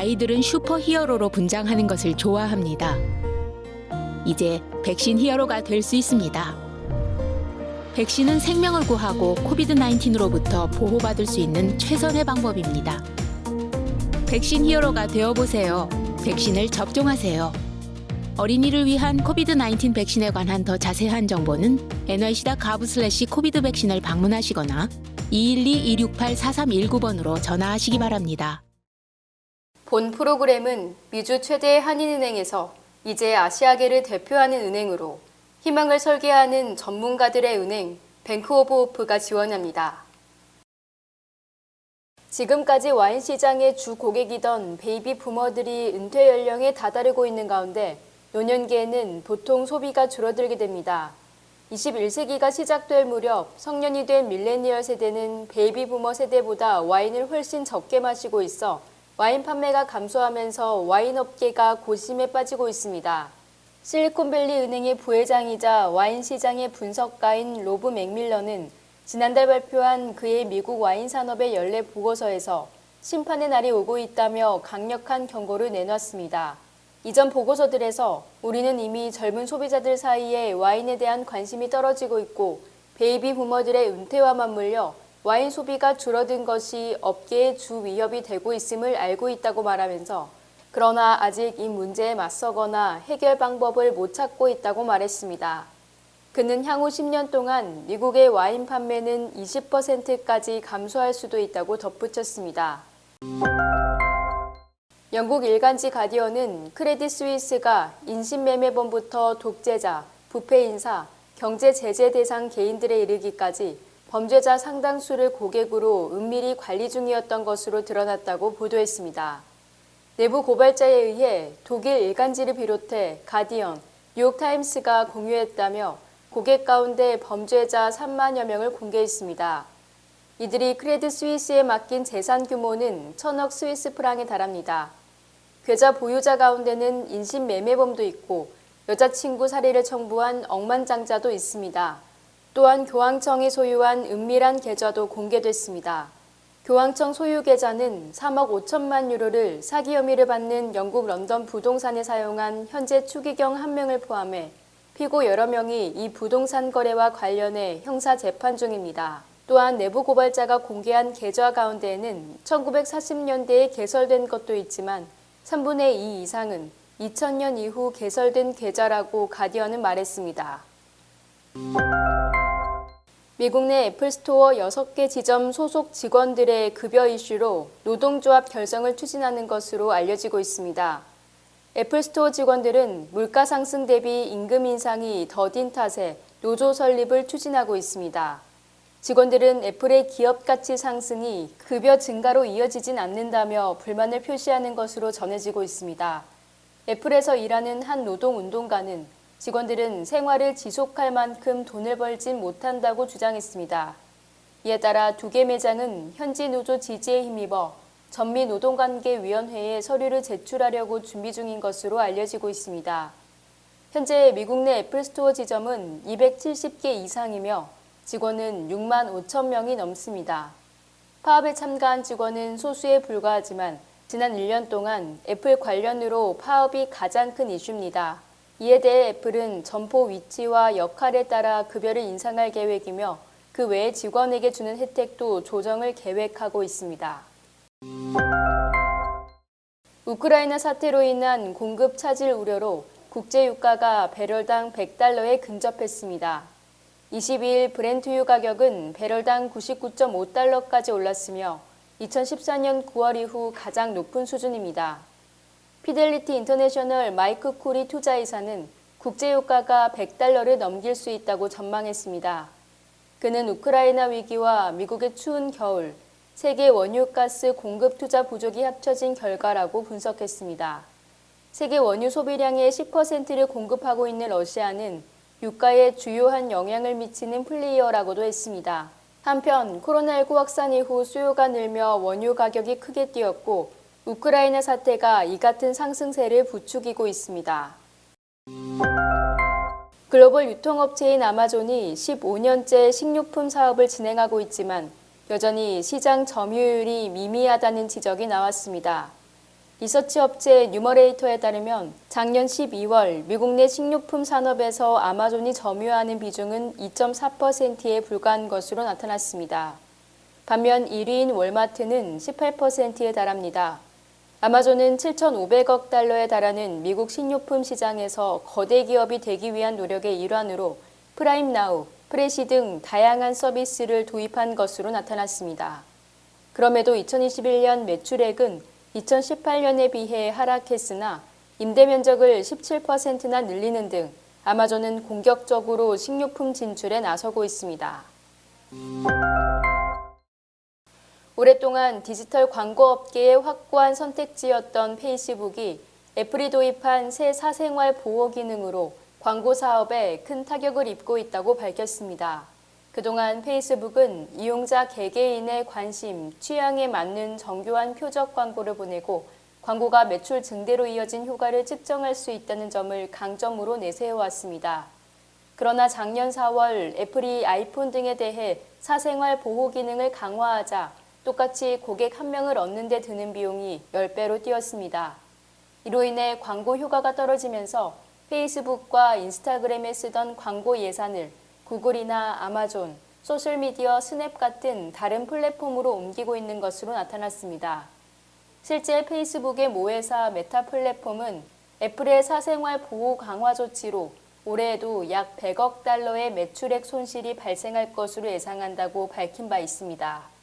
아이들은 슈퍼 히어로로 분장하는 것을 좋아합니다. 이제 백신 히어로가 될 수 있습니다. 백신은 생명을 구하고 코비드-19로부터 보호받을 수 있는 최선의 방법입니다. 백신 히어로가 되어보세요. 백신을 접종하세요. 어린이를 위한 코비드-19 백신에 관한 더 자세한 정보는 nyc.gov/covid 백신을 방문하시거나 212-268-4319번으로 전화하시기 바랍니다. 본 프로그램은 미주 최대 한인은행에서 이제 아시아계를 대표하는 은행으로 희망을 설계하는 전문가들의 은행 뱅크 오브 호프가 지원합니다. 지금까지 와인 시장의 주 고객이던 베이비 부머들이 은퇴 연령에 다다르고 있는 가운데 노년기에는 보통 소비가 줄어들게 됩니다. 21세기가 시작될 무렵 성년이 된 밀레니얼 세대는 베이비 부머 세대보다 와인을 훨씬 적게 마시고 있어 와인 판매가 감소하면서 와인 업계가 고심에 빠지고 있습니다. 실리콘밸리 은행의 부회장이자 와인 시장의 분석가인 로브 맥밀러는 지난달 발표한 그의 미국 와인 산업의 연례 보고서에서 심판의 날이 오고 있다며 강력한 경고를 내놨습니다. 이전 보고서들에서 우리는 이미 젊은 소비자들 사이에 와인에 대한 관심이 떨어지고 있고 베이비 부머들의 은퇴와 맞물려 와인 소비가 줄어든 것이 업계의 주 위협이 되고 있음을 알고 있다고 말하면서 그러나 아직 이 문제에 맞서거나 해결 방법을 못 찾고 있다고 말했습니다. 그는 향후 10년 동안 미국의 와인 판매는 20%까지 감소할 수도 있다고 덧붙였습니다. 영국 일간지 가디언은 크레딧 스위스가 인신매매범부터 독재자, 부패 인사, 경제 제재 대상 개인들에 이르기까지 범죄자 상당수를 고객으로 은밀히 관리 중이었던 것으로 드러났다고 보도했습니다. 내부 고발자에 의해 독일 일간지를 비롯해 가디언, 뉴욕타임스가 공유했다며 고객 가운데 범죄자 3만여 명을 공개했습니다. 이들이 크레딧 스위스에 맡긴 재산 규모는 1,000억 스위스 프랑에 달합니다. 계좌 보유자 가운데는 인신매매범도 있고 여자친구 살해를 청부한 억만장자도 있습니다. 또한 교황청이 소유한 은밀한 계좌도 공개됐습니다. 교황청 소유 계좌는 3억 5천만 유로를 사기 혐의를 받는 영국 런던 부동산에 사용한 현재 추기경 1명을 포함해 피고 여러 명이 이 부동산 거래와 관련해 형사 재판 중입니다. 또한 내부 고발자가 공개한 계좌 가운데에는 1940년대에 개설된 것도 있지만 3분의 2 이상은 2000년 이후 개설된 계좌라고 가디언은 말했습니다. 미국 내 애플스토어 6개 지점 소속 직원들의 급여 이슈로 노동조합 결성을 추진하는 것으로 알려지고 있습니다. 애플스토어 직원들은 물가 상승 대비 임금 인상이 더딘 탓에 노조 설립을 추진하고 있습니다. 직원들은 애플의 기업 가치 상승이 급여 증가로 이어지진 않는다며 불만을 표시하는 것으로 전해지고 있습니다. 애플에서 일하는 한 노동운동가는 직원들은 생활을 지속할 만큼 돈을 벌진 못한다고 주장했습니다. 이에 따라 2개 매장은 현지 노조 지지에 힘입어 전미노동관계위원회에 서류를 제출하려고 준비 중인 것으로 알려지고 있습니다. 현재 미국 내 애플스토어 지점은 270개 이상이며 직원은 6만 5천 명이 넘습니다. 파업에 참가한 직원은 소수에 불과하지만 지난 1년 동안 애플 관련으로 파업이 가장 큰 이슈입니다. 이에 대해 애플은 점포 위치와 역할에 따라 급여를 인상할 계획이며 그 외 직원에게 주는 혜택도 조정을 계획하고 있습니다. 우크라이나 사태로 인한 공급 차질 우려로 국제유가가 배럴당 $100에 근접했습니다. 22일 브렌트유 가격은 배럴당 $99.5까지 올랐으며 2014년 9월 이후 가장 높은 수준입니다. 피델리티 인터내셔널 마이크 쿠리 투자이사는 국제유가가 $100를 넘길 수 있다고 전망했습니다. 그는 우크라이나 위기와 미국의 추운 겨울, 세계 원유가스 공급 투자 부족이 합쳐진 결과라고 분석했습니다. 세계 원유 소비량의 10%를 공급하고 있는 러시아는 유가에 주요한 영향을 미치는 플레이어라고도 했습니다. 한편 코로나19 확산 이후 수요가 늘며 원유 가격이 크게 뛰었고 우크라이나 사태가 이 같은 상승세를 부추기고 있습니다. 글로벌 유통업체인 아마존이 15년째 식료품 사업을 진행하고 있지만 여전히 시장 점유율이 미미하다는 지적이 나왔습니다. 리서치 업체 뉴머레이터에 따르면 작년 12월 미국 내 식료품 산업에서 아마존이 점유하는 비중은 2.4%에 불과한 것으로 나타났습니다. 반면 1위인 월마트는 18%에 달합니다. 아마존은 7,500억 달러에 달하는 미국 식료품 시장에서 거대 기업이 되기 위한 노력의 일환으로 프라임 나우, 프레시 등 다양한 서비스를 도입한 것으로 나타났습니다. 그럼에도 2021년 매출액은 2018년에 비해 하락했으나 임대 면적을 17%나 늘리는 등 아마존은 공격적으로 식료품 진출에 나서고 있습니다. 오랫동안 디지털 광고 업계의 확고한 선택지였던 페이스북이 애플이 도입한 새 사생활 보호 기능으로 광고 사업에 큰 타격을 입고 있다고 밝혔습니다. 그동안 페이스북은 이용자 개개인의 관심, 취향에 맞는 정교한 표적 광고를 보내고 광고가 매출 증대로 이어진 효과를 측정할 수 있다는 점을 강점으로 내세워왔습니다. 그러나 작년 4월 애플이 아이폰 등에 대해 사생활 보호 기능을 강화하자 똑같이 고객 한 명을 얻는 데 드는 비용이 10배로 뛰었습니다. 이로 인해 광고 효과가 떨어지면서 페이스북과 인스타그램에 쓰던 광고 예산을 구글이나 아마존, 소셜미디어 스냅 같은 다른 플랫폼으로 옮기고 있는 것으로 나타났습니다. 실제 페이스북의 모회사 메타 플랫폼은 애플의 사생활 보호 강화 조치로 올해에도 약 100억 달러의 매출액 손실이 발생할 것으로 예상한다고 밝힌 바 있습니다.